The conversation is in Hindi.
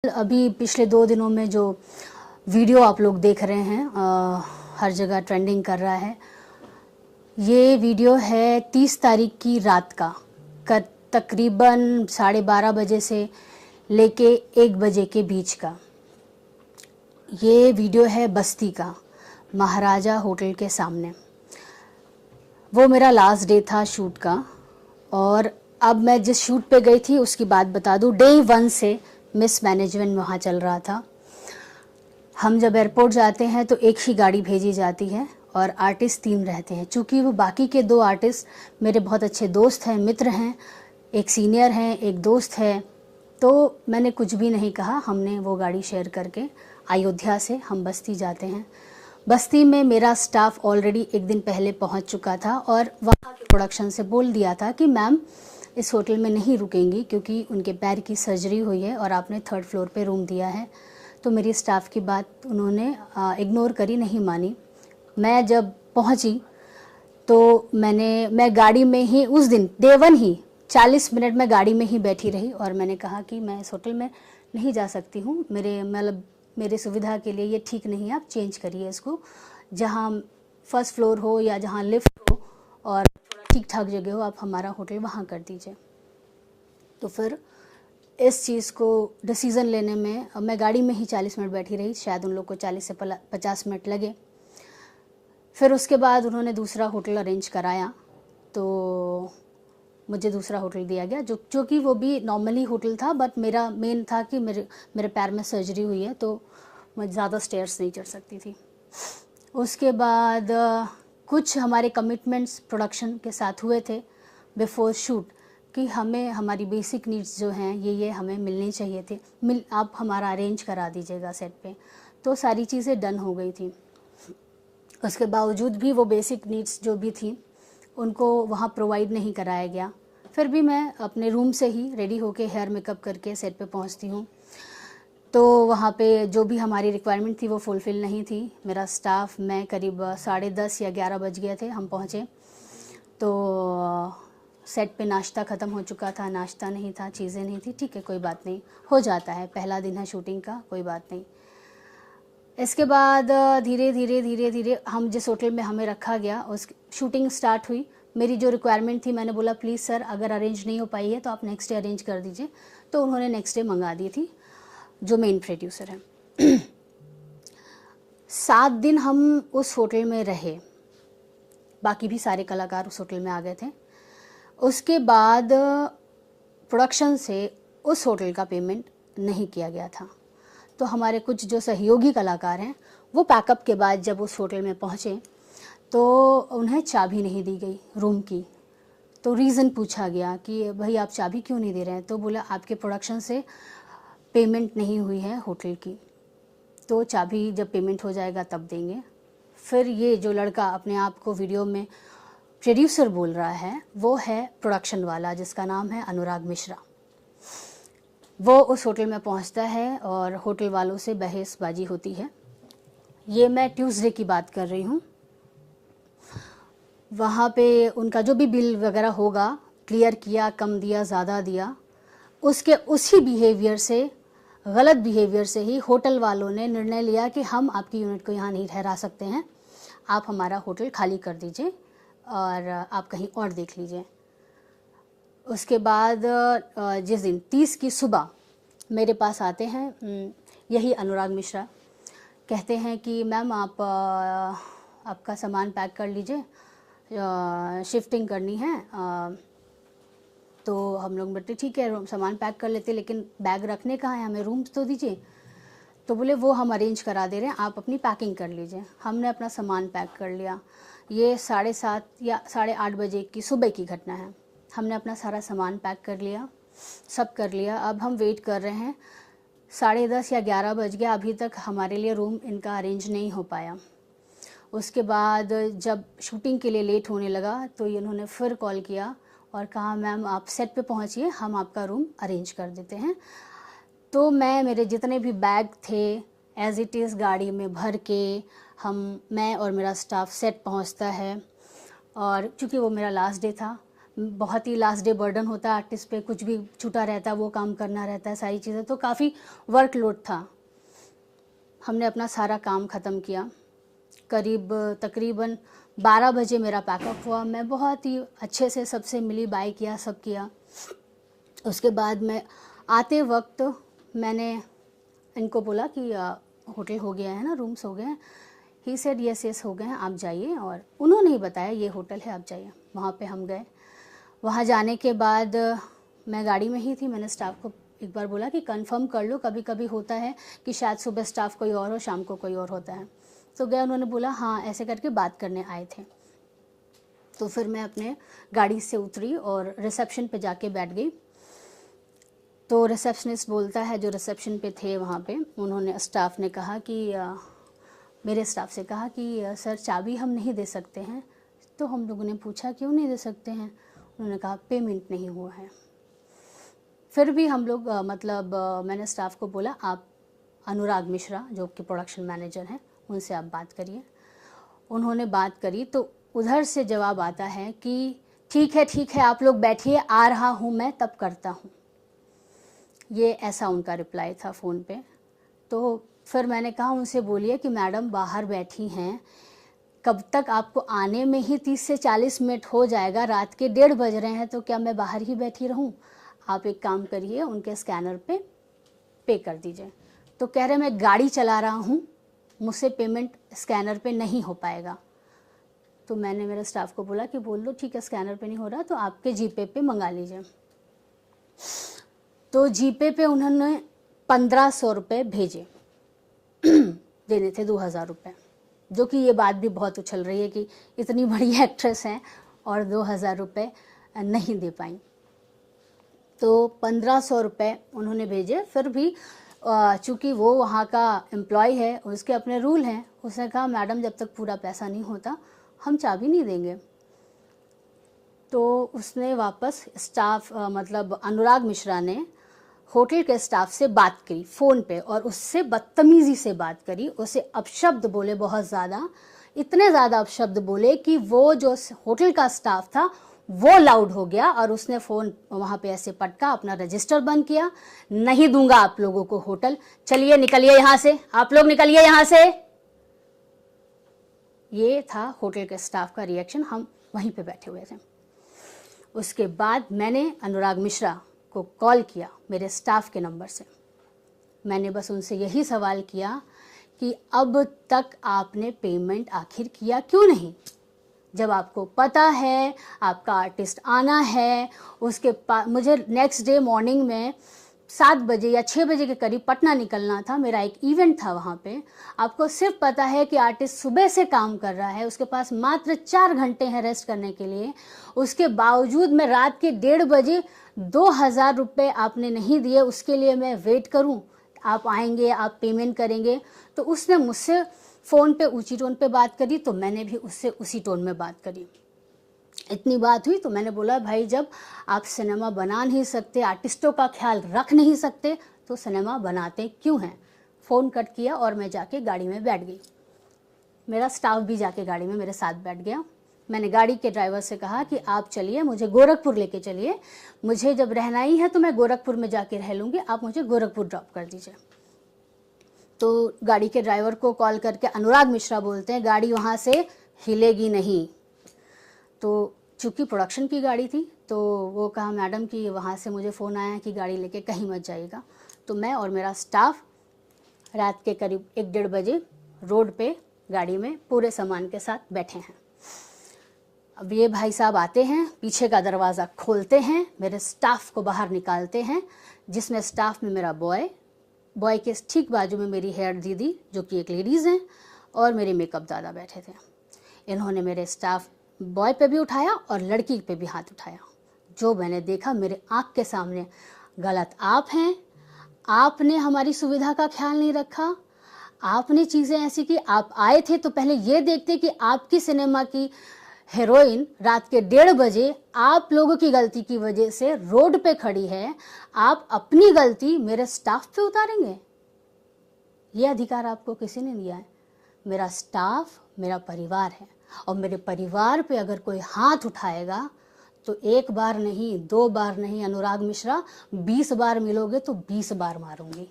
अभी पिछले 2 दिनों में जो वीडियो आप लोग देख रहे हैं हर जगह ट्रेंडिंग कर रहा है। ये वीडियो है 30 तारीख की रात का तकरीबन 12:30 बजे से लेके 1 बजे के बीच का। ये वीडियो है बस्ती का, महाराजा होटल के सामने। वो मेरा लास्ट डे था शूट का। और अब मैं जिस शूट पे गई थी उसकी बात बता दूं। डे 1 से मिस मैनेजमेंट वहाँ चल रहा था। हम जब एयरपोर्ट जाते हैं तो एक ही गाड़ी भेजी जाती है और आर्टिस्ट 3 रहते हैं। चूँकि वो बाकी के 2 आर्टिस्ट मेरे बहुत अच्छे दोस्त हैं, मित्र हैं, एक सीनियर हैं, एक दोस्त है, तो मैंने कुछ भी नहीं कहा। हमने वो गाड़ी शेयर करके अयोध्या से हम बस्ती जाते हैं। बस्ती में मेरा स्टाफ ऑलरेडी एक दिन पहले पहुंच चुका था और वहाँ के प्रोडक्शन से बोल दिया था कि मैम इस होटल में नहीं रुकेंगी क्योंकि उनके पैर की सर्जरी हुई है और आपने 3rd फ्लोर पे रूम दिया है। तो मेरी स्टाफ की बात उन्होंने इग्नोर करी, नहीं मानी। मैं जब पहुंची तो मैं गाड़ी में ही उस दिन डे 1 ही 40 मिनट में गाड़ी में ही बैठी रही और मैंने कहा कि मैं इस होटल में नहीं जा सकती हूँ। मेरे सुविधा के लिए ये ठीक नहीं है, आप चेंज करिए इसको, जहाँ 1st फ्लोर हो या जहाँ लिफ्ट हो और ठीक ठाक जगह हो, आप हमारा होटल वहाँ कर दीजिए। तो फिर इस चीज़ को डिसीज़न लेने में मैं गाड़ी में ही 40 मिनट बैठी रही, शायद उन लोग को 40 से 50 मिनट लगे। फिर उसके बाद उन्होंने दूसरा होटल अरेंज कराया तो मुझे दूसरा होटल दिया गया, जो कि वो भी नॉर्मली होटल था, बट मेरा मेन था कि मेरे पैर में सर्जरी हुई है तो मैं ज़्यादा स्टेयर्स नहीं चढ़ सकती थी। उसके बाद कुछ हमारे कमिटमेंट्स प्रोडक्शन के साथ हुए थे बिफोर शूट कि हमें हमारी बेसिक नीड्स जो हैं ये हमें मिलनी चाहिए थे, आप हमारा अरेंज करा दीजिएगा सेट पे। तो सारी चीज़ें डन हो गई थी। उसके बावजूद भी वो बेसिक नीड्स जो भी थी उनको वहाँ प्रोवाइड नहीं कराया गया। फिर भी मैं अपने रूम से ही रेडी होके हेयर मेकअप करके सेट पे पहुँचती हूँ। तो वहाँ पे जो भी हमारी रिक्वायरमेंट थी वो फुलफ़िल नहीं थी। मेरा स्टाफ, मैं करीब 10:30 या 11 बज गए थे हम पहुँचे। तो सेट पे नाश्ता ख़त्म हो चुका था, नाश्ता नहीं था, चीज़ें नहीं थी। ठीक है, कोई बात नहीं, हो जाता है, पहला दिन है शूटिंग का, कोई बात नहीं। इसके बाद धीरे धीरे हम जिस होटल में हमें रखा गया उस शूटिंग स्टार्ट हुई। मेरी जो रिक्वायरमेंट थी मैंने बोला प्लीज़ सर अगर अरेंज नहीं हो पाई है तो आप नेक्स्ट डे अरेंज कर दीजिए। तो उन्होंने नेक्स्ट डे मंगा दी थी, जो मेन प्रोड्यूसर है। 7 दिन हम उस होटल में रहे, बाकी भी सारे कलाकार उस होटल में आ गए थे। उसके बाद प्रोडक्शन से उस होटल का पेमेंट नहीं किया गया था। तो हमारे कुछ जो सहयोगी कलाकार हैं वो पैकअप के बाद जब उस होटल में पहुँचे तो उन्हें चाबी नहीं दी गई रूम की। तो रीज़न पूछा गया कि भाई आप चाबी क्यों नहीं दे रहे हैं? तो बोला आपके प्रोडक्शन से पेमेंट नहीं हुई है होटल की, तो चाबी जब पेमेंट हो जाएगा तब देंगे। फिर ये जो लड़का अपने आप को वीडियो में प्रोड्यूसर बोल रहा है वो है प्रोडक्शन वाला, जिसका नाम है अनुराग मिश्रा। वो उस होटल में पहुंचता है और होटल वालों से बहसबाजी होती है। ये मैं ट्यूसडे की बात कर रही हूँ। वहाँ पे उनका जो भी बिल वगैरह होगा क्लियर किया, कम दिया, ज़्यादा दिया, उसके उसी बिहेवियर से, गलत बिहेवियर से ही होटल वालों ने निर्णय लिया कि हम आपकी यूनिट को यहाँ नहीं ठहरा सकते हैं, आप हमारा होटल खाली कर दीजिए और आप कहीं और देख लीजिए। उसके बाद जिस दिन 30 की सुबह मेरे पास आते हैं यही अनुराग मिश्रा, कहते हैं कि मैम आप आपका सामान पैक कर लीजिए, शिफ्टिंग करनी है। तो हम लोग बोलते ठीक है सामान पैक कर लेते, लेकिन बैग रखने कहाँ है, हमें रूम तो दीजिए। तो बोले वो हम अरेंज करा दे रहे हैं, आप अपनी पैकिंग कर लीजिए। हमने अपना सामान पैक कर लिया। ये 7:30 या 8:30 बजे की सुबह की घटना है। हमने अपना सारा सामान पैक कर लिया, सब कर लिया। अब हम वेट कर रहे हैं, 10:30 या 11 बज गया, अभी तक हमारे लिए रूम इनका अरेंज नहीं हो पाया। उसके बाद जब शूटिंग के लिए लेट होने लगा तो इन्होंने फिर कॉल किया और कहा मैम आप सेट पे पहुंचिए, हम आपका रूम अरेंज कर देते हैं। तो मेरे जितने भी बैग थे एज़ इट इज़ गाड़ी में भर के मैं और मेरा स्टाफ सेट पहुंचता है। और चूँकि वो मेरा लास्ट डे था, बहुत ही लास्ट डे बर्डन होता है आर्टिस्ट पे, कुछ भी छूटा रहता है वो काम करना रहता है, सारी चीज़ें, तो काफ़ी वर्कलोड था। हमने अपना सारा काम ख़त्म किया, तकरीबन 12 बजे मेरा पैकअप हुआ। मैं बहुत ही अच्छे से सबसे मिली, बाय किया, सब किया। उसके बाद मैं आते वक्त मैंने इनको बोला कि होटल हो गया है ना, रूम्स हो गए हैं। ही सेड यस हो गए हैं, आप जाइए। और उन्होंने ही बताया ये होटल है, आप जाइए। वहाँ पे हम गए। वहाँ जाने के बाद मैं गाड़ी में ही थी। मैंने स्टाफ को एक बार बोला कि कंफर्म कर लो, कभी कभी होता है कि शायद सुबह स्टाफ कोई और हो, शाम को कोई और होता है। तो गए, उन्होंने बोला हाँ, ऐसे करके बात करने आए थे। तो फिर मैं अपने गाड़ी से उतरी और रिसेप्शन पे जाके बैठ गई। तो रिसेप्शनिस्ट बोलता है, जो रिसेप्शन पे थे वहाँ पे, उन्होंने, स्टाफ ने कहा कि मेरे स्टाफ से कहा कि सर चाबी हम नहीं दे सकते हैं। तो हम लोगों ने पूछा क्यों नहीं दे सकते हैं? उन्होंने कहा पेमेंट नहीं हुआ है। फिर भी हम लोग मैंने स्टाफ को बोला आप अनुराग मिश्रा जो कि प्रोडक्शन मैनेजर हैं, उनसे आप बात करिए। उन्होंने बात करी तो उधर से जवाब आता है कि ठीक है आप लोग बैठिए, आ रहा हूँ मैं, तब करता हूँ। ये ऐसा उनका रिप्लाई था फ़ोन पे। तो फिर मैंने कहा उनसे बोलिए कि मैडम बाहर बैठी हैं, कब तक आपको आने में ही 30 से 40 मिनट हो जाएगा, रात के 1:30 बज रहे हैं, तो क्या मैं बाहर ही बैठी रहूं? आप एक काम करिए, उनके स्कैनर पे कर दीजिए। तो कह रहे मैं गाड़ी चला रहा हूं, मुझसे पेमेंट स्कैनर पे नहीं हो पाएगा। तो मैंने मेरे स्टाफ को बोला कि बोल दो ठीक है, स्कैनर पे नहीं हो रहा तो आपके जीपे पे मंगा लीजिए। तो जीपे पे उन्होंने 1500 रुपये भेजे। देने थे 2000 रुपये, जो कि ये बात भी बहुत उछल रही है कि इतनी बड़ी एक्ट्रेस हैं और 2000 रुपये नहीं दे पाई। तो 1500 रुपये उन्होंने भेजे। फिर भी चूँकि वो वहाँ का एम्प्लॉय है, उसके अपने रूल हैं, उसने कहा मैडम जब तक पूरा पैसा नहीं होता हम चाबी नहीं देंगे। तो उसने वापस स्टाफ अनुराग मिश्रा ने होटल के स्टाफ से बात करी फ़ोन पे और उससे बदतमीज़ी से बात करी, उसे अपशब्द बोले, बहुत ज़्यादा, इतने ज़्यादा अपशब्द बोले कि वो जो होटल का स्टाफ था वो लाउड हो गया और उसने फ़ोन वहाँ पे ऐसे पटका, अपना रजिस्टर बंद किया। नहीं दूंगा आप लोगों को होटल, चलिए निकलिए यहाँ से, आप लोग निकलिए यहाँ से। ये था होटल के स्टाफ का रिएक्शन। हम वहीं पे बैठे हुए थे। उसके बाद मैंने अनुराग मिश्रा को कॉल किया मेरे स्टाफ के नंबर से। मैंने बस उनसे यही सवाल किया कि अब तक आपने पेमेंट आखिर किया क्यों नहीं? जब आपको पता है आपका आर्टिस्ट आना है, उसके मुझे नेक्स्ट डे मॉर्निंग में 7 बजे या 6 बजे के करीब पटना निकलना था, मेरा एक इवेंट था वहाँ पे। आपको सिर्फ पता है कि आर्टिस्ट सुबह से काम कर रहा है, उसके पास मात्र 4 घंटे हैं रेस्ट करने के लिए। उसके बावजूद मैं रात के 1:30 बजे 2000 रुपये आपने नहीं दिए, उसके लिए मैं वेट करूँ? आप आएंगे, आप पेमेंट करेंगे? तो उसने मुझसे फ़ोन पे ऊंची टोन पे बात करी, तो मैंने भी उससे उसी टोन में बात करी। इतनी बात हुई तो मैंने बोला भाई जब आप सिनेमा बना नहीं सकते, आर्टिस्टों का ख्याल रख नहीं सकते, तो सिनेमा बनाते क्यों हैं? फ़ोन कट किया और मैं जाके गाड़ी में बैठ गई। मेरा स्टाफ भी जाके गाड़ी में मेरे साथ बैठ गया। मैंने गाड़ी के ड्राइवर से कहा कि आप चलिए, मुझे गोरखपुर लेके चलिए, मुझे जब रहना ही है तो मैं गोरखपुर में जाके रह लूँगी, आप मुझे गोरखपुर ड्रॉप कर दीजिए। तो गाड़ी के ड्राइवर को कॉल करके अनुराग मिश्रा बोलते हैं गाड़ी वहाँ से हिलेगी नहीं। तो चूँकि प्रोडक्शन की गाड़ी थी तो वो कहा मैडम कि वहाँ से मुझे फ़ोन आया कि गाड़ी लेके कहीं मत जाइएगा। तो मैं और मेरा स्टाफ रात के करीब 1-1:30 बजे रोड पे गाड़ी में पूरे सामान के साथ बैठे हैं। अब ये भाई साहब आते हैं, पीछे का दरवाज़ा खोलते हैं, मेरे स्टाफ को बाहर निकालते हैं, जिसमें स्टाफ में मेरा बॉय के ठीक बाजू में मेरी हेयर दीदी जो कि एक लेडीज़ हैं और मेरे मेकअप दादा बैठे थे। इन्होंने मेरे स्टाफ बॉय पे भी उठाया और लड़की पे भी हाथ उठाया। जो मैंने देखा मेरे आँख के सामने, गलत आप हैं, आपने हमारी सुविधा का ख्याल नहीं रखा, आपने चीज़ें ऐसी की। आप आए थे तो पहले ये देखते कि आपकी सिनेमा की हीरोइन रात के 1:30 बजे आप लोगों की गलती की वजह से रोड पे खड़ी है, आप अपनी गलती मेरे स्टाफ पे उतारेंगे? ये अधिकार आपको किसी ने दिया है? मेरा स्टाफ मेरा परिवार है और मेरे परिवार पे अगर कोई हाथ उठाएगा तो एक बार नहीं, 2 बार नहीं अनुराग मिश्रा, 20 बार मिलोगे तो 20 बार मारूंगी।